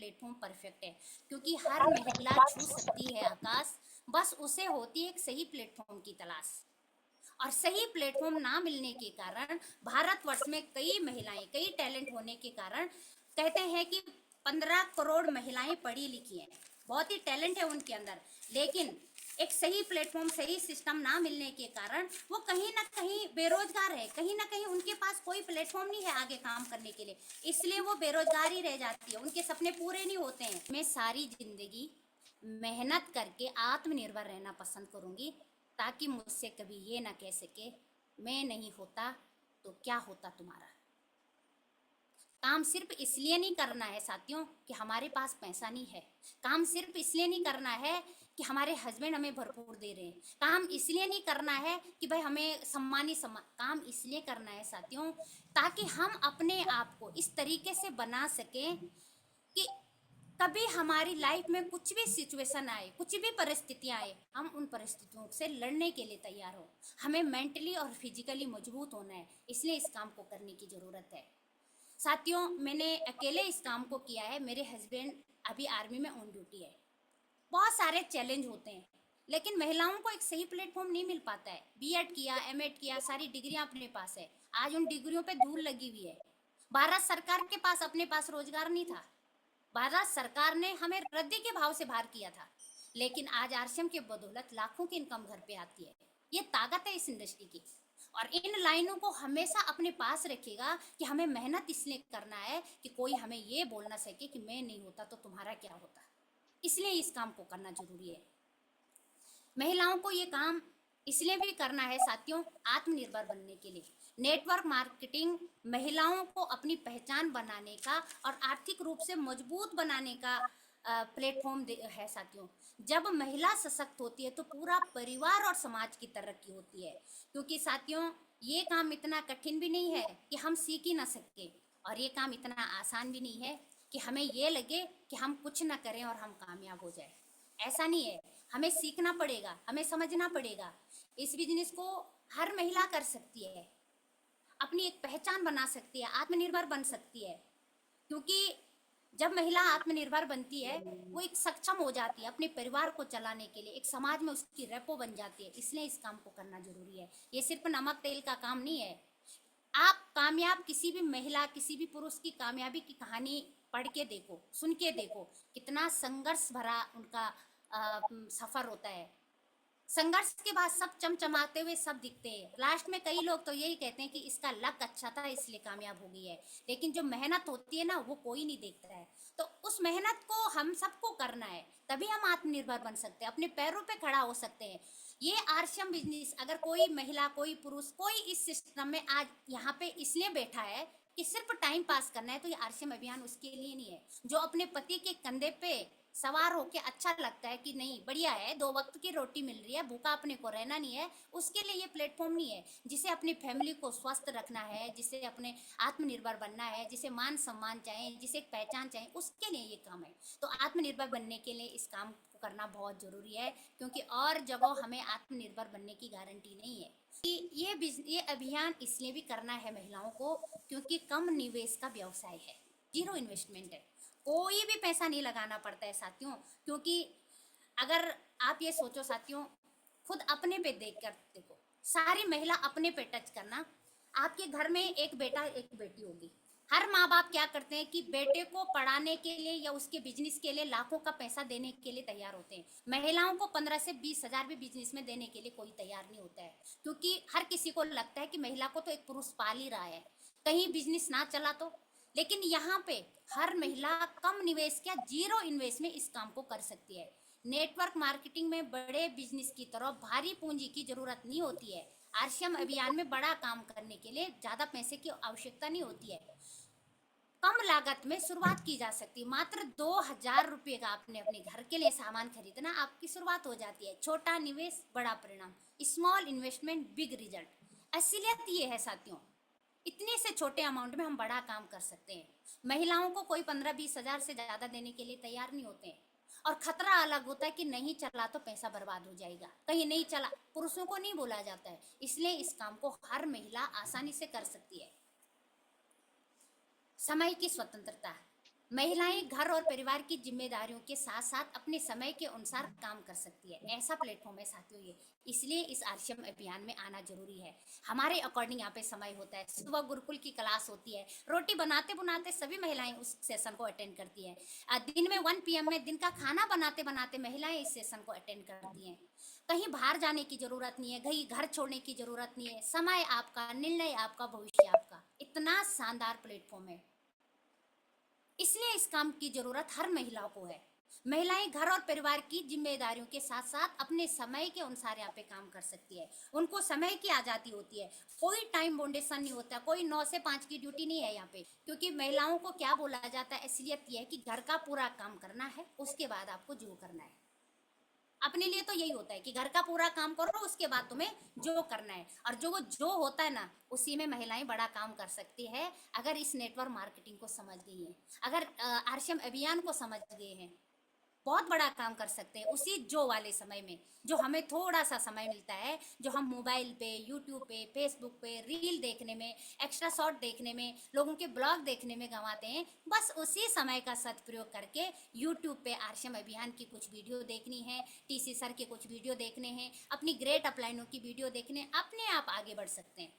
Platform perfect है, क्योंकि हर महिला छू सकती है आकाश, बस उसे होती है एक सही प्लेटफॉर्म की तलाश। और सही प्लेटफॉर्म ना मिलने के कारण भारतवर्ष में कई महिलाएं, कई टैलेंट होने के कारण कहते हैं कि 15 करोड़ महिलाएं पढ़ी लिखी हैं, बहुत ही टैलेंट है उनके अंदर, लेकिन एक सही प्लेटफॉर्म, सही सिस्टम ना मिलने के कारण वो कहीं ना कहीं बेरोजगार है, कहीं ना कहीं उनके पास कोई प्लेटफॉर्म नहीं है आगे काम करने के लिए, इसलिए वो बेरोजगार ही रह जाती है, उनके सपने पूरे नहीं होते हैं। मैं सारी जिंदगी मेहनत करके आत्मनिर्भर रहना पसंद करूंगी, ताकि मुझसे कभी ये ना कह सके मैं नहीं होता तो क्या होता तुम्हारा। काम सिर्फ इसलिए नहीं करना है साथियों कि हमारे पास पैसा नहीं है, काम सिर्फ इसलिए नहीं करना है कि हमारे हस्बैंड हमें भरपूर दे रहे हैं, काम इसलिए नहीं करना है कि भाई हमें सम्मान, काम इसलिए करना है साथियों ताकि हम अपने आप को इस तरीके से बना सकें कि कभी हमारी लाइफ में कुछ भी सिचुएशन आए, कुछ भी परिस्थितियां आए, हम उन परिस्थितियों से लड़ने के लिए तैयार हो। हमें मेंटली और फिजिकली मजबूत होना है, इसलिए इस काम को करने की ज़रूरत है। साथियों, मैंने अकेले इस काम को किया है, मेरे हस्बैंड अभी आर्मी में ऑन ड्यूटी है। बहुत सारे चैलेंज होते हैं, लेकिन महिलाओं को एक सही प्लेटफॉर्म नहीं मिल पाता है। बीएड किया, एमएड किया, सारी डिग्रियां अपने पास है, आज उन डिग्रियों पे धूल लगी हुई है। भारत सरकार के पास अपने पास रोजगार नहीं था, भारत सरकार ने हमें रद्दी के भाव से बाहर किया था, लेकिन आज आरसीएम के बदौलत लाखों की इनकम घर पे आती है। ये ताकत है इस इंडस्ट्री की, और इन लाइनों को हमेशा अपने पास रखिएगा कि हमें मेहनत इसलिए करना है कि कोई हमें ये बोल ना सके कि मैं नहीं होता तो तुम्हारा क्या होता, इसलिए इस काम को करना जरूरी है। महिलाओं को ये काम इसलिए भी करना है साथियों, आत्मनिर्भर बनने के लिए। नेटवर्क मार्केटिंग महिलाओं को अपनी पहचान बनाने का और आर्थिक रूप से मजबूत बनाने का प्लेटफॉर्म है साथियों। जब महिला सशक्त होती है तो पूरा परिवार और समाज की तरक्की होती है, क्योंकि साथियों ये काम इतना कठिन भी नहीं है कि हम सीख ही ना सके, और ये काम इतना आसान भी नहीं है कि हमें ये लगे कि हम कुछ ना करें और हम कामयाब हो जाए। ऐसा नहीं है, हमें सीखना पड़ेगा, हमें समझना पड़ेगा। इस बिजनेस को हर महिला कर सकती है, अपनी एक पहचान बना सकती है, आत्मनिर्भर बन सकती है, क्योंकि जब महिला आत्मनिर्भर बनती है वो एक सक्षम हो जाती है अपने परिवार को चलाने के लिए, एक समाज में उसकी रेपो बन जाती है। इसलिए इस काम को करना जरूरी है, ये सिर्फ नमक तेल का काम नहीं है। आप कामयाब किसी भी महिला, किसी भी पुरुष की कामयाबी की कहानी पढ़ के देखो, सुन के देखो, कितना संघर्ष भरा उनका सफर होता है। संघर्ष के बाद सब चमचमाते हुए सब दिखते हैं, लास्ट में कई लोग तो यही कहते हैं कि इसका लक अच्छा था इसलिए कामयाब हो गई है, लेकिन जो मेहनत होती है ना वो कोई नहीं देखता है। तो उस मेहनत को हम सबको करना है, तभी हम आत्मनिर्भर बन सकते हैं, अपने पैरों पे खड़ा हो सकते हैं। ये आरसीएम बिजनेस, अगर कोई महिला, कोई पुरुष, कोई इस सिस्टम में आज यहाँ पे इसलिए बैठा है कि सिर्फ टाइम पास करना है, तो ये आरसीएम अभियान उसके लिए नहीं है। जो अपने पति के कंधे पे सवार होके अच्छा लगता है कि नहीं बढ़िया है, 2 वक्त की रोटी मिल रही है, भूखा अपने को रहना नहीं है, उसके लिए ये प्लेटफॉर्म नहीं है। जिसे अपनी फैमिली को स्वस्थ रखना है, जिसे अपने आत्मनिर्भर बनना है, जिसे मान सम्मान चाहिए, जिसे एक पहचान चाहिए, उसके लिए ये काम है। तो आत्मनिर्भर बनने के लिए इस काम को करना बहुत ज़रूरी है, क्योंकि और जगह हमें आत्मनिर्भर बनने की गारंटी नहीं है। ये अभियान इसलिए भी करना है महिलाओं को क्योंकि कम निवेश का व्यवसाय है, जीरो इन्वेस्टमेंट है, कोई भी पैसा नहीं लगाना पड़ता है साथियों। क्योंकि अगर आप ये सोचो साथियों, खुद अपने पे देख कर देखो, सारी महिला अपने पे टच करना। आपके घर में एक बेटा एक बेटी होगी, हर माँ बाप क्या करते हैं कि बेटे को पढ़ाने के लिए या उसके बिजनेस के लिए लाखों का पैसा देने के लिए तैयार होते हैं। महिलाओं को 15 से 20 हजार भी बिजनेस में देने के लिए कोई तैयार नहीं होता है, क्योंकि हर किसी को लगता है कि महिला को तो एक पुरुष पाल ही रहा है, कहीं बिजनेस ना चला तो। लेकिन यहाँ पे हर महिला कम निवेश क्या, जीरो इन्वेस्ट में इस काम को कर सकती है। नेटवर्क मार्केटिंग में बड़े बिजनेस की तरह भारी पूंजी की जरूरत नहीं होती है। आरसीएम अभियान में बड़ा काम करने के लिए ज्यादा पैसे की आवश्यकता नहीं होती है, कम लागत में शुरुआत की जा सकती है। मात्र 2000 रुपये का आपने अपने घर के लिए सामान खरीदना, आपकी शुरुआत हो जाती है। छोटा निवेश बड़ा परिणाम, स्मॉल इन्वेस्टमेंट बिग रिजल्ट। असलियत ये है साथियों, इतने से छोटे अमाउंट में हम बड़ा काम कर सकते हैं। महिलाओं को कोई 15-20 हजार से ज़्यादा देने के लिए तैयार नहीं होते हैं, और खतरा अलग होता है कि नहीं चला तो पैसा बर्बाद हो जाएगा, कहीं नहीं चला पुरुषों को नहीं बोला जाता है। इसलिए इस काम को हर महिला आसानी से कर सकती है। समय की स्वतंत्रता, महिलाएं घर और परिवार की जिम्मेदारियों के साथ साथ अपने समय के अनुसार काम कर सकती है, ऐसा प्लेटफॉर्म है साथियों ये। इसलिए इस आरक्षम अभियान में आना जरूरी है। हमारे अकॉर्डिंग यहाँ पे समय होता है, सुबह गुरुकुल की क्लास होती है, रोटी बनाते बनाते सभी महिलाएं उस सेशन को अटेंड करती है। दिन में 1 PM में दिन का खाना बनाते बनाते महिलाएं इस सेशन को अटेंड करती हैं। कहीं बाहर जाने की जरूरत नहीं है, कहीं घर छोड़ने की जरूरत नहीं है। समय आपका, निर्णय आपका, भविष्य आपका। इतना शानदार प्लेटफॉर्म है, इसलिए इस काम की जरूरत हर महिला को है। महिलाएं घर और परिवार की जिम्मेदारियों के साथ साथ अपने समय के अनुसार यहाँ पे काम कर सकती है। उनको समय की आज़ादी होती है, कोई टाइम बाउंडेशन नहीं होता, कोई 9 से 5 की ड्यूटी नहीं है यहाँ पे। क्योंकि महिलाओं को क्या बोला जाता है, असलियत यह है कि घर का पूरा काम करना है, उसके बाद आपको जो करना है। अपने लिए तो यही होता है कि घर का पूरा काम करो, उसके बाद तुम्हें जो करना है। और जो होता है ना, उसी में महिलाएं बड़ा काम कर सकती है, अगर इस नेटवर्क मार्केटिंग को समझ गई हैं, अगर आरक्षम अभियान को समझ गए हैं। बहुत बड़ा काम कर सकते हैं उसी जो वाले समय में, जो हमें थोड़ा सा समय मिलता है, जो हम मोबाइल पे, यूट्यूब पे, फेसबुक पे रील देखने में, एक्स्ट्रा शॉर्ट देखने में, लोगों के ब्लॉग देखने में गंवाते हैं। बस उसी समय का सदुपयोग करके यूट्यूब पे आरक्षम अभियान की कुछ वीडियो देखनी है, टीसी सर के कुछ वीडियो देखने हैं, अपनी ग्रेट अपलाइनों की वीडियो देखने, अपने आप आगे बढ़ सकते हैं।